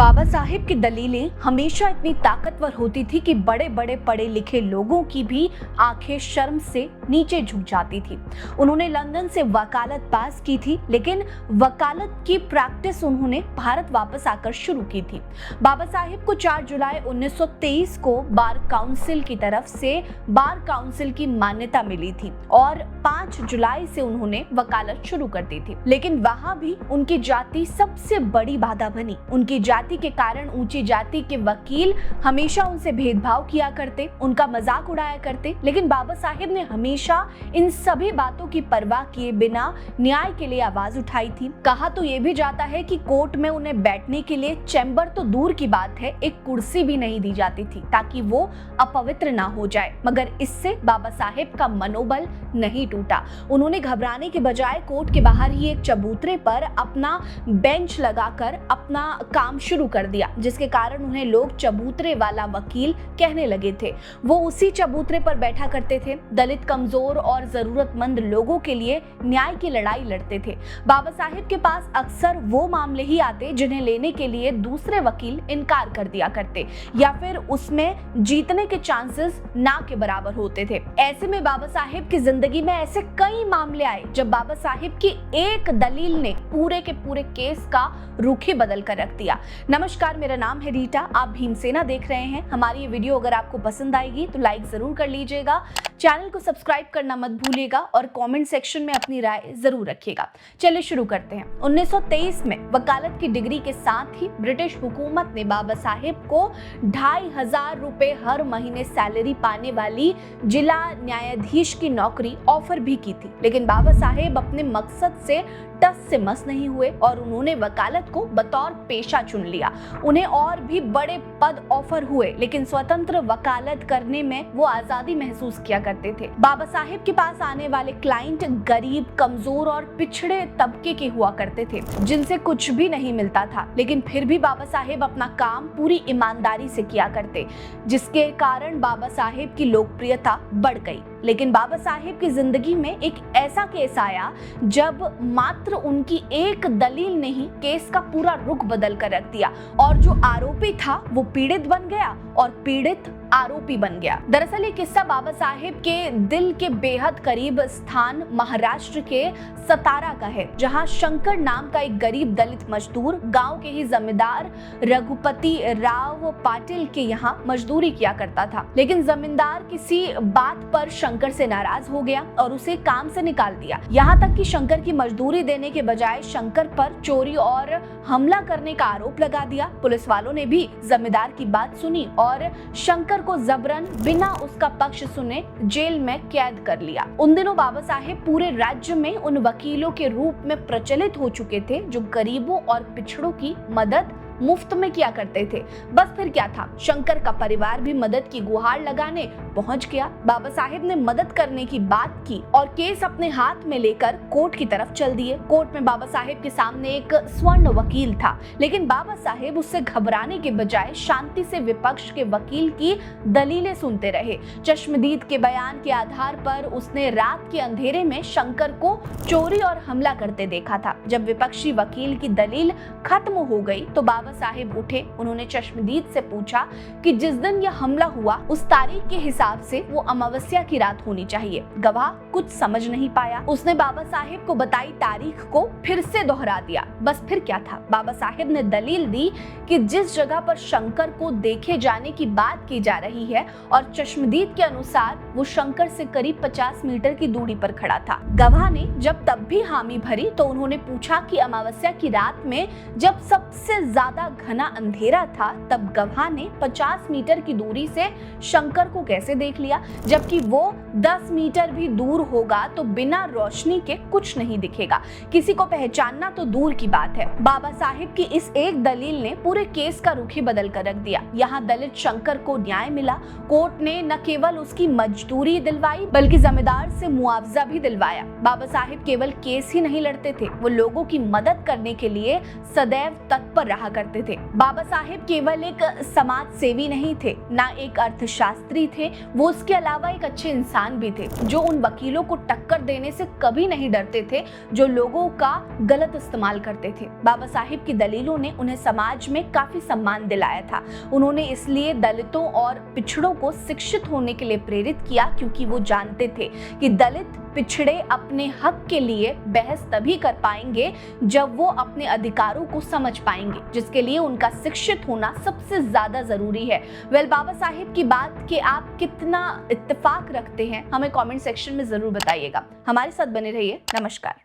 बाबा साहेब की दलीलें हमेशा इतनी ताकतवर होती थी कि बड़े बड़े पढ़े लिखे लोगों की भी आंखें शर्म से नीचे झुक जाती थी। उन्होंने लंदन से वकालत पास की थी, लेकिन वकालत की प्रैक्टिस उन्होंने भारत वापस आकर शुरू की थी। बाबा साहेब को 4 जुलाई 1923 को बार काउंसिल की तरफ से बार काउंसिल की मान्यता मिली थी और 5 जुलाई से उन्होंने वकालत शुरू कर दी थी। लेकिन वहां भी उनकी जाति सबसे बड़ी बाधा बनी। उनकी जाति के कारण ऊंची जाति के वकील हमेशा उनसे भेदभाव किया करते, उनका मजाक उड़ाया करते। लेकिन बाबा साहेब ने हमेशा इन सभी बातों की परवाह किए बिना न्याय के लिए आवाज उठाई थी। कहा तो ये भी जाता है कि कोर्ट में उन्हें बैठने के लिए चैम्बर तो दूर की बात है, एक कुर्सी भी नहीं दी जाती थी ताकि वो अपवित्र ना हो जाए। मगर इससे बाबा साहेब का मनोबल नहीं टूटा। उन्होंने घबराने के बजाय कोर्ट के बाहर ही एक चबूतरे पर अपना बेंच लगाकर अपना काम शुरू कर दिया, जिसके कारण उन्हें लोग चबूतरे वाला वकील कहने लगे थे। वो उसी चबूतरे पर बैठा करते थे, दलित, कमजोर और जरूरतमंद लोगों के लिए न्याय की लड़ाई लड़ते थे। बाबा साहेब के पास अक्सर वो मामले ही आते जिन्हें लेने के लिए दूसरे वकील इनकार कर दिया करते या फिर उसमें जीतने के चांसेस ना के बराबर होते थे। ऐसे में बाबा साहेब की जिंदगी में ऐसे कई मामले आए जब बाबा साहेब की एक दलील ने पूरे के पूरे केस का रुख ही बदल कर रख दिया। नमस्कार, मेरा नाम है रीटा, आप भीमसेना देख रहे हैं। हमारी ये वीडियो अगर आपको पसंद आएगी तो लाइक जरूर कर लीजिएगा, चैनल को सब्सक्राइब करना मत भूलिएगा और कमेंट सेक्शन में अपनी राय जरूर रखिएगा। चलिए शुरू करते हैं। 1923 में वकालत की डिग्री के साथ ही ब्रिटिश हुकूमत ने बाबा साहेब को 2500 रुपए हर महीने सैलरी पाने वाली जिला न्यायाधीश की नौकरी ऑफर भी की थी। लेकिन बाबा साहेब अपने मकसद से टस से मस नहीं हुए और उन्होंने वकालत को बतौर पेशा चुन लिया। उन्हें और भी बड़े पद ऑफर हुए, लेकिन स्वतंत्र वकालत करने में वो आजादी महसूस किया करते थे। बाबा साहेब के पास आने वाले क्लाइंट गरीब, कमजोर और पिछड़े तबके के हुआ करते थे, जिनसे कुछ भी नहीं मिलता था। लेकिन फिर भी बाबा साहेब अपना काम पूरी ईमानदारी से किया करते, जिसके कारण बाबा साहेब की लोकप्रियता बढ़ गई। लेकिन बाबा साहेब की जिंदगी में एक ऐसा केस आया जब मात्र उनकी एक दलील ने ही केस का पूरा रुख बदल कर रख दिया और जो आरोपी था वो पीड़ित बन गया और पीड़ित आरोपी बन गया। दरअसल ये किस्सा बाबा साहेब के दिल के बेहद करीब स्थान महाराष्ट्र के सतारा का है, जहां शंकर नाम का एक गरीब दलित मजदूर गांव के ही जमींदार रघुपति राव पाटिल के यहाँ मजदूरी किया करता था। लेकिन जमींदार किसी बात पर शंकर से नाराज हो गया और उसे काम से निकाल दिया। यहाँ तक कि शंकर की मजदूरी देने के बजाय शंकर पर चोरी और हमला करने का आरोप लगा दिया। पुलिस वालों ने भी जमींदार की बात सुनी और शंकर को जबरन बिना उसका पक्ष सुने जेल में कैद कर लिया। उन दिनों बाबा साहेब पूरे राज्य में उन वकीलों के रूप में प्रचलित हो चुके थे जो गरीबों और पिछड़ों की मदद मुफ्त में किया करते थे। बस फिर क्या था, शंकर का परिवार भी मदद की गुहार लगाने पहुंच गया। बाबा साहेब ने मदद करने की बात की और केस अपने हाथ में लेकर कोर्ट की तरफ चल दिए। कोर्ट में बाबा साहेब के सामने एक स्वर्ण वकील था, लेकिन बाबा साहेब उससे घबराने के बजाय शांति से विपक्ष के वकील की दलीलें सुनते रहे। चश्मदीद के बयान के आधार पर उसने रात के अंधेरे में शंकर को चोरी और हमला करते देखा था। जब विपक्षी वकील की दलील खत्म हो गई तो बाबा साहेब उठे। उन्होंने चश्मदीद से पूछा कि जिस दिन यह हमला हुआ उस तारीख के हिसाब से वो अमावस्या की रात होनी चाहिए। गवाह कुछ समझ नहीं पाया। उसने बाबा साहेब को बताई तारीख को फिर से दोहरा दिया। बस फिर क्या था, बाबा साहेब ने दलील दी कि जिस जगह पर शंकर को देखे जाने की बात की जा रही है और चश्मदीद के अनुसार वो शंकर से करीब 50 मीटर की दूरी पर खड़ा था। गवाह ने जब तब भी हामी भरी तो उन्होंने पूछा कि अमावस्या की रात में जब सबसे ज्यादा घना अंधेरा था तब गवाह ने 50 मीटर की दूरी से शंकर को कैसे देख लिया, जबकि वो 10 मीटर भी दूर होगा तो बिना रोशनी के कुछ नहीं दिखेगा। किसी को पहचानना तो दूर की बात है। बाबा साहेब की इस एक दलील ने पूरे केस का रुख ही बदल कर रख दिया। यहाँ दलित शंकर को न्याय मिला। कोर्ट ने न केवल उसकी मजदूरी दिलवाई बल्कि जमींदार से मुआवजा भी दिलवाया। बाबा साहेब केवल केस ही नहीं लड़ते थे, वो लोगों की मदद करने के लिए सदैव तत्पर रहा करते थे। बाबा साहेब केवल एक समाज सेवी नहीं थे, ना एक अर्थशास्त्री थे, वो उसके अलावा एक अच्छे इंसान भी थे, जो उन वकीलों को टक्कर देने से कभी नहीं डरते थे जो लोगों का गलत इस्तेमाल करते थे। बाबा साहेब की दलीलों ने उन्हें समाज में काफी सम्मान दिलाया था। उन्होंने इसलिए दलितों और पिछड़ों को शिक्षित होने के लिए प्रेरित किया, क्योंकि वो जानते थे कि दलित पिछड़े अपने हक के लिए बहस तभी कर पाएंगे जब वो अपने अधिकारों को समझ पाएंगे, जिसके लिए उनका शिक्षित होना सबसे ज्यादा जरूरी है। बाबा साहेब की बात के आप कितना इत्तेफाक रखते हैं, हमें कमेंट सेक्शन में जरूर बताइएगा। हमारे साथ बने रहिए। नमस्कार।